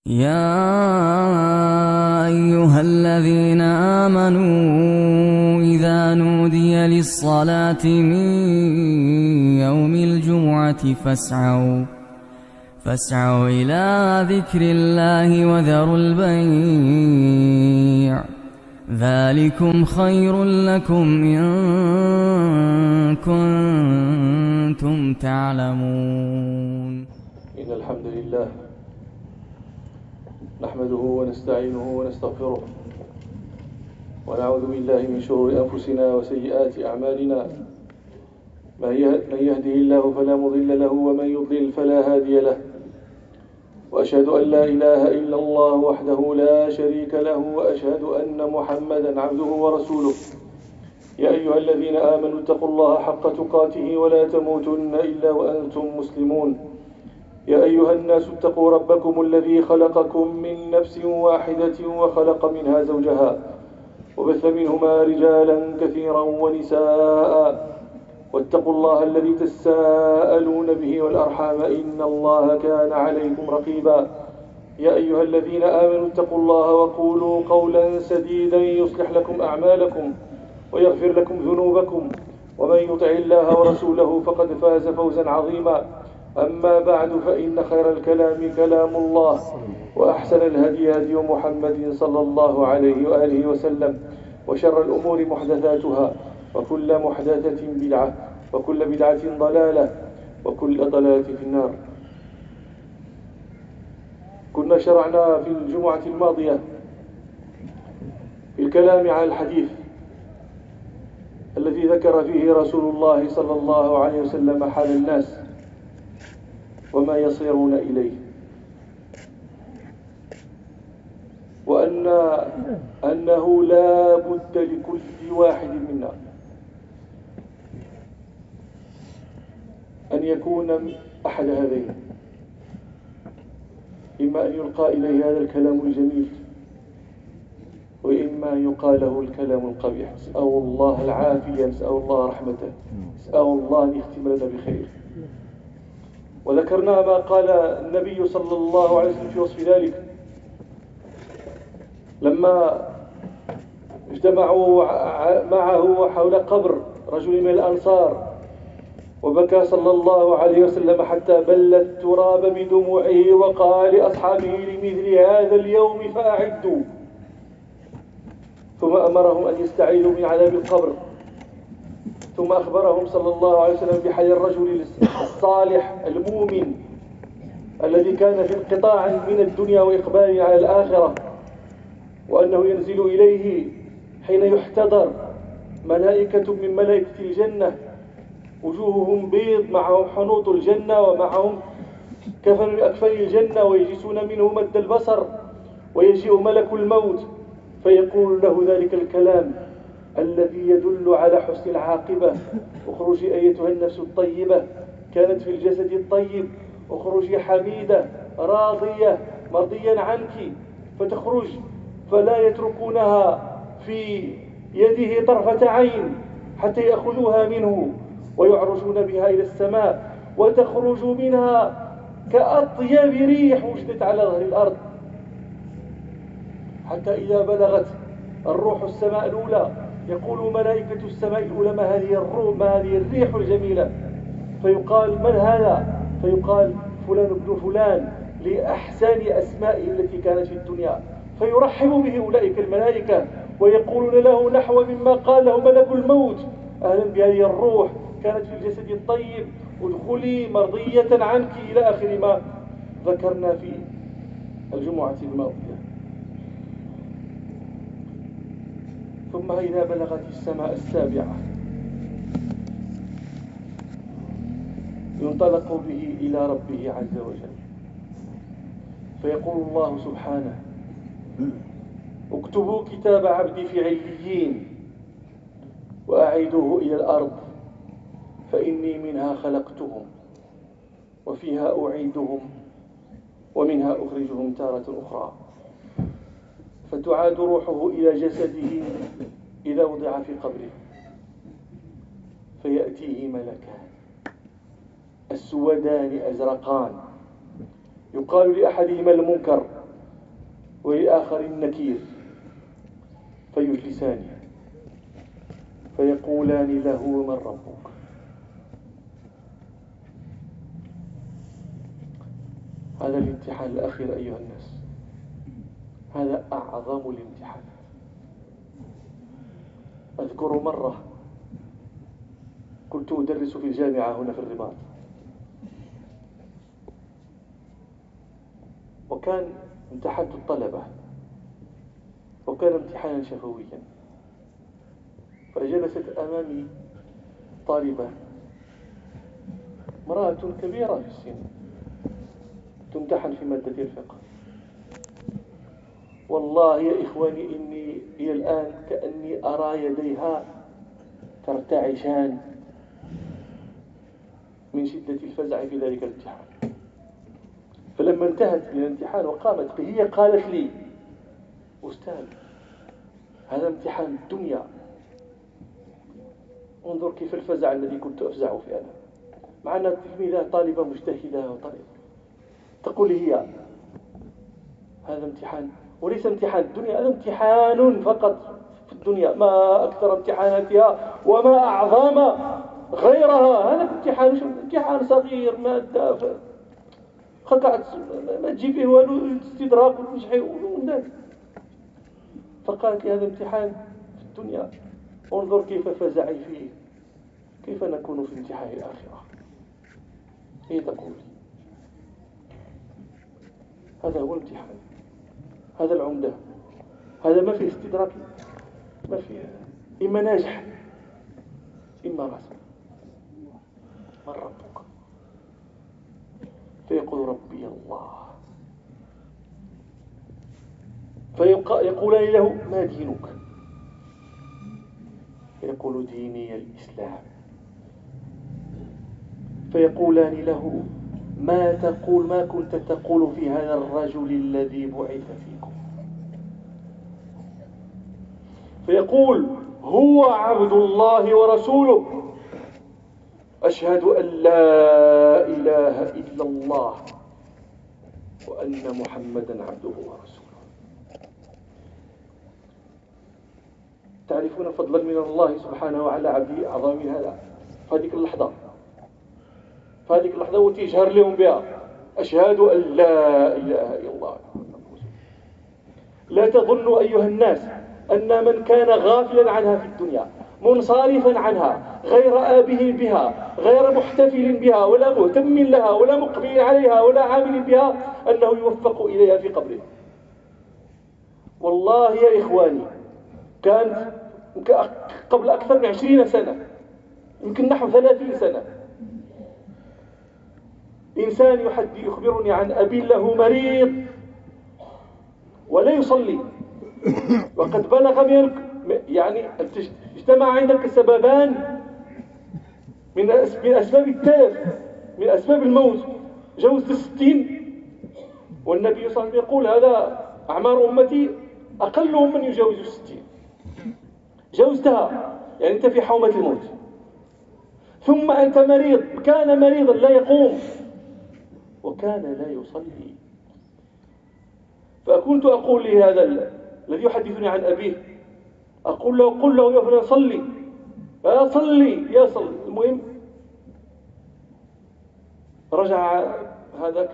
يا أيها الذين آمنوا إذا نودي للصلاة من يوم الجمعة فاسعوا إلى ذكر الله وذروا البيع ذلكم خير لكم إن كنتم تعلمون. إن الحمد لله نحمده ونستعينه ونستغفره ونعوذ بالله من شرور أنفسنا وسيئات أعمالنا. من يهده الله فلا مضل له ومن يضلل فلا هادي له، وأشهد أن لا إله إلا الله وحده لا شريك له، وأشهد أن محمدا عبده ورسوله. يا أيها الذين آمنوا اتقوا الله حق تقاته ولا تموتن إلا وأنتم مسلمون. يا أيها الناس اتقوا ربكم الذي خلقكم من نفس واحدة وخلق منها زوجها وبث منهما رجالا كثيرا ونساء، واتقوا الله الذي تساءلون به والأرحام إن الله كان عليكم رقيبا. يا أيها الذين آمنوا اتقوا الله وقولوا قولا سديدا يصلح لكم أعمالكم ويغفر لكم ذنوبكم، ومن يطع الله ورسوله فقد فاز فوزا عظيما. أما بعد، فإن خير الكلام كلام الله، وأحسن الهدي هدي محمد صلى الله عليه وآله وسلم، وشر الأمور محدثاتها، وكل محدثة بدعة، وكل بدعة ضلالة، وكل ضلالة في النار. كنا شرعنا في الجمعة الماضية في الكلام على الحديث الذي ذكر فيه رسول الله صلى الله عليه وسلم حال الناس وما يصيرون إليه، وأنه لا بد لكل واحد منا أن يكون أحد هذين، إما أن يلقى إليه هذا الكلام الجميل، وإما يقال له الكلام القبيح. نسأل الله العافية، نسأل الله رحمته، نسأل الله أن يختم لنا بخير. وذكرنا ما قال النبي صلى الله عليه وسلم في وصف ذلك لما اجتمعوا معه حول قبر رجل من الأنصار، وبكى صلى الله عليه وسلم حتى بل التراب بدموعه، وقال لأصحابه لمثل هذا اليوم فأعدوا، ثم أمرهم أن يستعيذوا من عذاب القبر، ثم أخبرهم صلى الله عليه وسلم بحال الرجل الصالح المؤمن الذي كان في انقطاع من الدنيا وإقبال على الآخرة، وأنه ينزل إليه حين يحتضر ملائكة من ملائكة الجنة، وجوههم بيض، معهم حنوط الجنة ومعهم كفن من أكفان الجنة، ويجلسون منه مد البصر، ويجيء ملك الموت فيقول له ذلك الكلام الذي يدل على حسن العاقبة: اخرجي أيتها النفس الطيبة، كانت في الجسد الطيب، اخرجي حميدة راضية مرضيا عنك. فتخرج فلا يتركونها في يده طرفة عين حتى يأخذوها منه ويعرجون بها إلى السماء، وتخرج منها كأطيب ريح وجدت على ظهر الأرض، حتى إذا بلغت الروح السماء الأولى يقول ملائكة السماء الأولى: ما هذه الروح، ما هذه الريح الجميلة؟ فيقال: من هذا؟ فيقال: فلان ابن فلان، لأحسن أسمائه التي كانت في الدنيا. فيرحب به أولئك الملائكة ويقولون له نحو مما قال له ملك الموت: أهلا بهذه الروح، كانت في الجسد الطيب، ادخلي مرضية عنك، إلى آخر ما ذكرنا في الجمعة الماضية. ثم إذا بلغت السماء السابعة ينطلق به إلى ربه عز وجل، فيقول الله سبحانه: اكتبوا كتاب عبدي في عليين وأعيدوه إلى الأرض، فإني منها خلقتهم وفيها أعيدهم ومنها أخرجهم تارة أخرى. فتعاد روحه إلى جسده إذا وضع في قبره، فيأتيه ملكان أسودان أزرقان، يقال لأحدهما المنكر ولآخر نكير، فيجلسانه فيقولان له: من ربك؟ هذا الامتحان الأخير أيها الناس، هذا أعظم الامتحان. أذكر مرة كنت أدرس في الجامعة هنا في الرباط، وكان امتحنت الطلبة، وكان امتحانا شفويا. فجلست أمامي طالبة، امرأة كبيرة في السن، تمتحن في مادة الفقه. والله يا إخواني إني هي الآن كأني أرى يديها ترتعشان من شدة الفزع في ذلك الامتحان. فلما انتهت من الامتحان وقامت هي قالت لي: أستاذ، هذا امتحان الدنيا، انظر كيف الفزع الذي كنت أفزع فيه أنا، مع أن التلميذة طالبة مجتهدة وطالبة. تقول هي: هذا امتحان، وليس امتحان الدنيا، هذا امتحان فقط في الدنيا، ما أكثر امتحاناتها وما أعظم غيرها. هذا امتحان صغير، مادة خلقت ما تجي فيه والو، استدراك وتنجحي وذاك. فقالت لي: هذا امتحان في الدنيا، انظر كيف فزعي فيه، كيف نكون في امتحان الآخرة. هي تقول: هذا هو الامتحان، هذا العمدة، هذا ما فيه استدراك، ما فيه، إما ناجح إما راسب. من ربك؟ فيقول: ربي الله. فيقولان له: ما دينك؟ فيقول: ديني الإسلام. فيقولان له: ما كنت تقول في هذا الرجل الذي بعث فيكم؟ فيقول: هو عبد الله ورسوله، أشهد أن لا إله إلا الله وأن محمدا عبده ورسوله. تعرفون فضلا من الله سبحانه وعلى عبده أعظم من هذا؟ فهذه اللحظة وتجهر لهم بها: أشهد أن لا إله إلا الله. لا تظنوا أيها الناس أن من كان غافلا عنها في الدنيا، منصرفا عنها، غير آبه بها، غير محتفل بها، ولا مهتم لها، ولا مقبل عليها، ولا عامل بها، أنه يوفق إليها في قبره. والله يا إخواني، كانت قبل أكثر من 20 سنة، يمكن نحو 30 سنة، إنسان يخبرني عن أبي له مريض ولا يصلي، وقد بلغ يعني اجتمع عندك سببان من أسباب التلف، من أسباب الموت، جوز 60. والنبي صلى الله عليه وسلم يقول: هذا أعمار أمتي أقلهم من يجاوز 60. جوزتها يعني أنت في حومة الموت. ثم أنت مريض، كان مريضا لا يقوم وكان لا يصلي. فكنت أقول لهذا الذي يحدثني عن أبيه، أقول له: قل له يا فلان صلي، يا صلي يا صلي. المهم رجع هذاك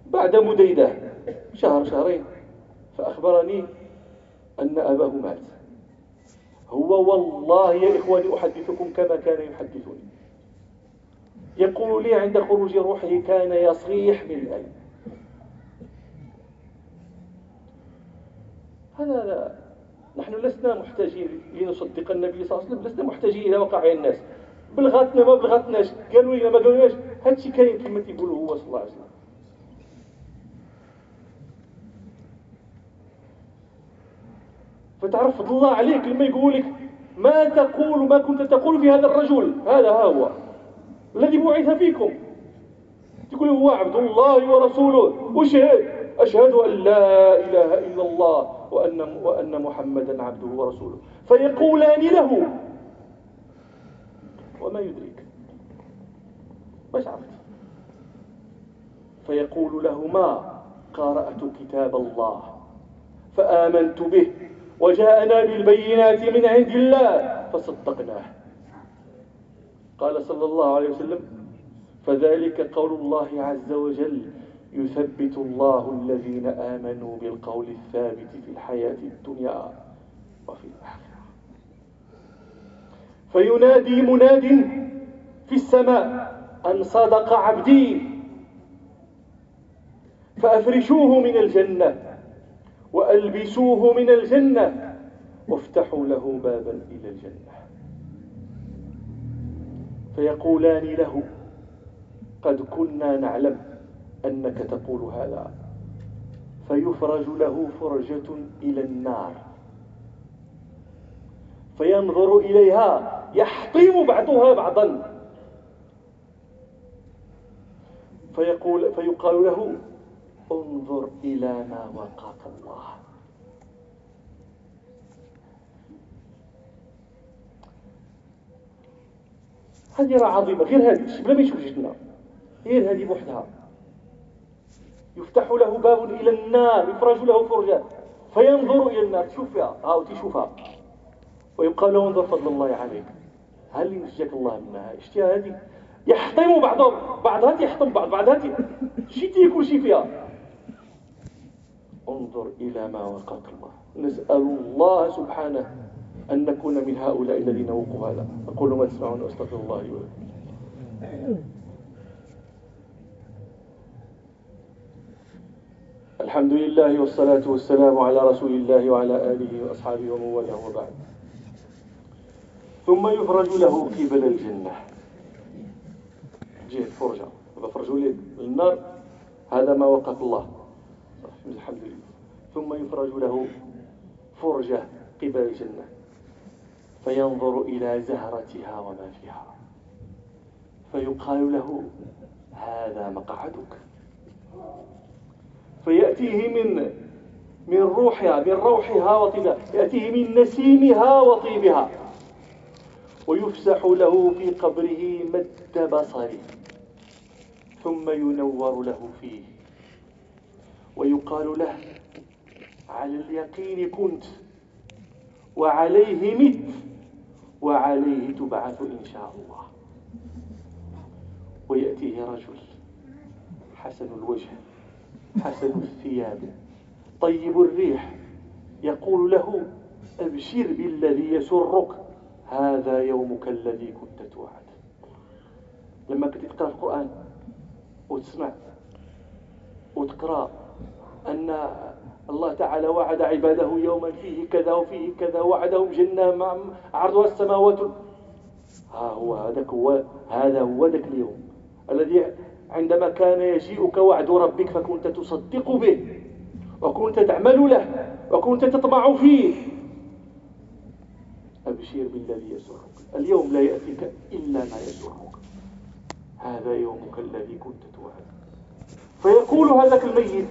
بعد مديدة شهر شهرين، فأخبرني أن أباه مات. هو والله يا إخواني أحدثكم كما كان يحدثني، يقول لي عند خروج روحه كان يصيح من الألم. هذا لا، نحن لسنا محتاجين لنصدق النبي صلى الله عليه وسلم، لسنا محتاجين إلى وقائع الناس، بلغتنا ما بلغتناش، قالوا لنا ما قالوناش، هادشي كاين كما تيقولوا هو صلى الله عليه وسلم. فتعرف فضل الله عليك لما يقول لك: ما كنت تقول في هذا الرجل، هذا هو الذي بعث فيكم. تقول هو عبد الله ورسوله، أشهد أن لا إله إلا الله وأن محمدا عبده ورسوله. فيقولان له: وما يدريك؟ ماش عرفت؟ فيقول لهما: قرأت كتاب الله فآمنت به وجاءنا بالبينات من عند الله فصدقناه. قال صلى الله عليه وسلم: فذلك قول الله عز وجل: يثبت الله الذين آمنوا بالقول الثابت في الحياة الدنيا وفي الآخرة. فينادي مناد في السماء أن صدق عبدي، فأفرشوه من الجنة وألبسوه من الجنة وافتحوا له بابا إلى الجنة. فيقولان له: قد كنا نعلم أنك تقول هذا. فيفرج له فرجة إلى النار فينظر إليها يحطم بعضها بعضا، فيقال له: انظر إلى ما وقاك الله. هذه راه عظيمة، غير هذه الشيء بلا ما يشوف جنة، غير هذه بوحدها. يفتح له باب إلى النار، يفرج له فرجة فينظر إلى النار، تشوف فيها ها وتشوفها، ويقال له: انظر فضل الله عليك، هل ينجيك الله منها؟ اشتيها هذه يحطم بعضها يحطم بعضها شتي كل شيء فيها. انظر إلى ما وقاك الله. نسأل الله سبحانه أن نكون من هؤلاء الذين وقوا هذا. أقول ما تسمعون وأستغفر الله لي ولكم. الحمد لله والصلاة والسلام على رسول الله وعلى آله وأصحابه ومن والاه وبعد. ثم يفرج له قبل الجنة، جهة فرجة، ففرجوا لي النار، هذا ما وقف الله، الحمد لله. ثم يفرج له فرجة قبل الجنة فينظر إلى زهرتها وما فيها، فيقال له: هذا مقعدك. فيأتيه من روحها، من روحها وطيبها، يأتيه من نسيمها وطيبها، ويفسح له في قبره مد بصره، ثم ينور له فيه، ويقال له: على اليقين كنت وعليه مت وعليه تبعث إن شاء الله. ويأتيه رجل حسن الوجه حسن الثياب طيب الريح، يقول له: أبشر بالذي يسرك، هذا يومك الذي كنت توعد. لما كنت تقرأ القرآن وتسمع وتقرأ أن الله تعالى وعد عباده يوما فيه كذا وفيه كذا، وعدهم جنة مع عرضها السماوات، هذا هو ذاك اليوم الذي عندما كان يجيئك وعد ربك فكنت تصدق به وكنت تعمل له وكنت تطمع فيه. أبشر بالذي يسرك، اليوم لا يأتيك إلا ما يسرك، هذا يومك الذي كنت توعد. فيقول هذاك الميت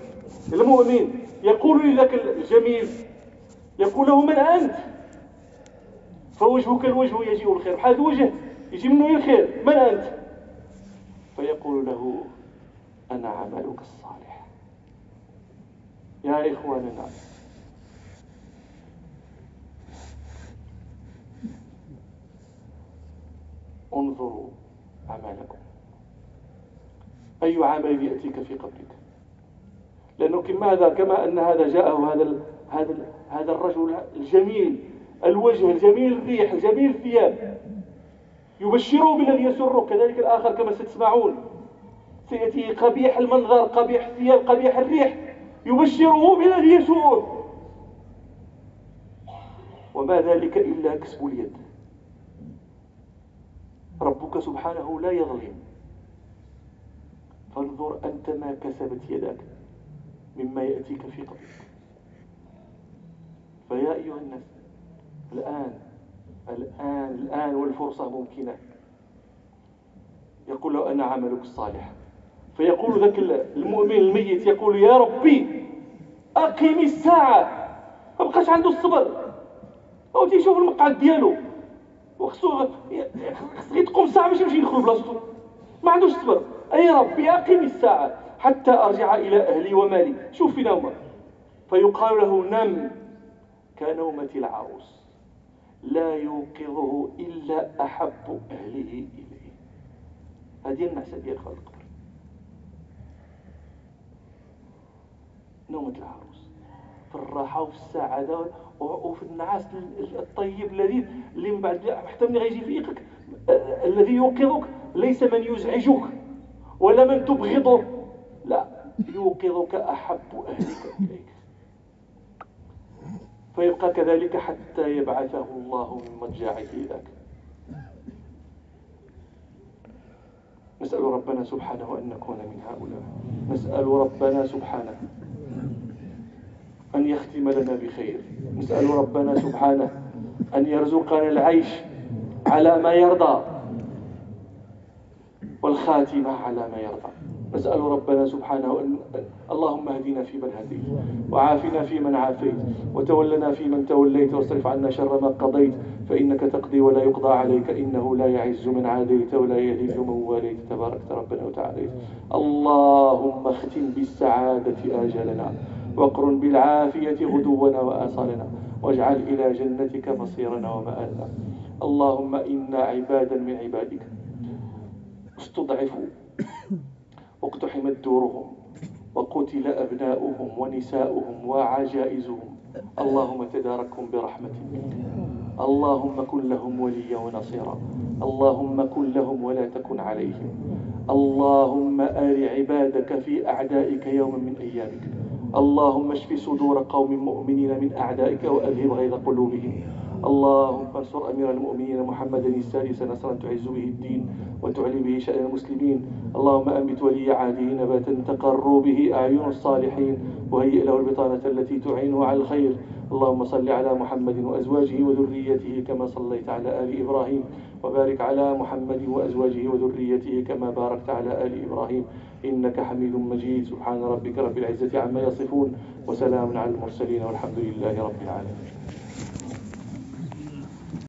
المؤمن، يقول لذاك الجميل، يقول له: من أنت؟ فوجهك الوجه يجيء الخير، بحال الوجه يجي منه الخير، من أنت؟ فيقول له: أنا عملك الصالح. يا إخواننا، انظروا أعمالكم، أي عمل يأتيك في قبرك، لأنه كما أن هذا جاءه هذا الرجل الجميل الوجه الجميل الريح الجميل الثياب يبشره بالذي يسره، كذلك الآخر كما ستسمعون سيأتي قبيح المنظر قبيح الثياب قبيح الريح يبشره بالذي يسوءه، وما ذلك إلا كسب اليد. ربك سبحانه لا يظلم، فانظر أنت ما كسبت يدك مما يأتيك في قبرك. فيا أيها الناس، الآن والفرصة ممكنة. يقول له: أنا عملك الصالح. فيقول ذاك المؤمن الميت، يقول: يا ربي أقم الساعة. ما بقاش عنده الصبر، أو تيشوف المقعد ديالو وخصو تقوم الساعة باش يمشي يدخل بلاصتو، ما عندوش الصبر. أي ربي أقم الساعة حتى أرجع إلى أهلي ومالي. شوف في نومه، فيقال له نم كنومة العروس، لا يوقظه إلا أحب أهله إليه. هذه النعسة ديال خلق القبر، نومة العروس في الراحة وفي السعادة وفي النعاس الطيب اللذيذ اللي من بعد حتى من غيجي فيقك. الذي يوقظك ليس من يزعجك ولا من تبغضه، لا، يوقظك أحب أهلك إليك. فيبقى كذلك حتى يبعثه الله من مضجعه ذاك. نسأل ربنا سبحانه أن نكون من هؤلاء. نسأل ربنا سبحانه أن يختم لنا بخير. نسأل ربنا سبحانه أن يرزقنا العيش على ما يرضى والخاتمة على ما يرضى. نسأل ربنا سبحانه أن اللهم اهدنا فيمن هديت، وعافنا فيمن عافيت، وتولنا فيمن توليت، واصرف عنا شر ما قضيت، فإنك تقضي ولا يقضى عليك، إنه لا يعز من عاديت ولا يذل من واليت، تباركت ربنا وتعاليت. اللهم اختم بالسعادة آجالنا، واقرن بالعافية غدونا وآصالنا، واجعل إلى جنتك مصيرنا ومآلنا. اللهم إنا عبادا من عبادك استضعفوا واقتحمت دورهم وقتل أبناؤهم ونساؤهم وعجائزهم. اللهم تداركهم برحمتك. اللهم كن لهم وليا ونصيرا. اللهم كن لهم ولا تكن عليهم. اللهم آل عبادك في أعدائك يوما من أيامك. اللهم اشف صدور قوم مؤمنين من أعدائك وأذهب غيظ قلوبهم. اللهم انصر أمير المؤمنين محمدا السادس نصرا تعز به الدين وتعلي به شأن المسلمين. اللهم أنبت ولي عهده نباتا تقر به أعين الصالحين، وهيئ له البطانة التي تعينه على الخير. اللهم صل على محمد وأزواجه وذريته كما صليت على آل إبراهيم، وبارك على محمد وأزواجه وذريته كما باركت على آل إبراهيم إنك حميد مجيد. سبحان ربك رب العزة عما يصفون، وسلام على المرسلين، والحمد لله رب العالمين.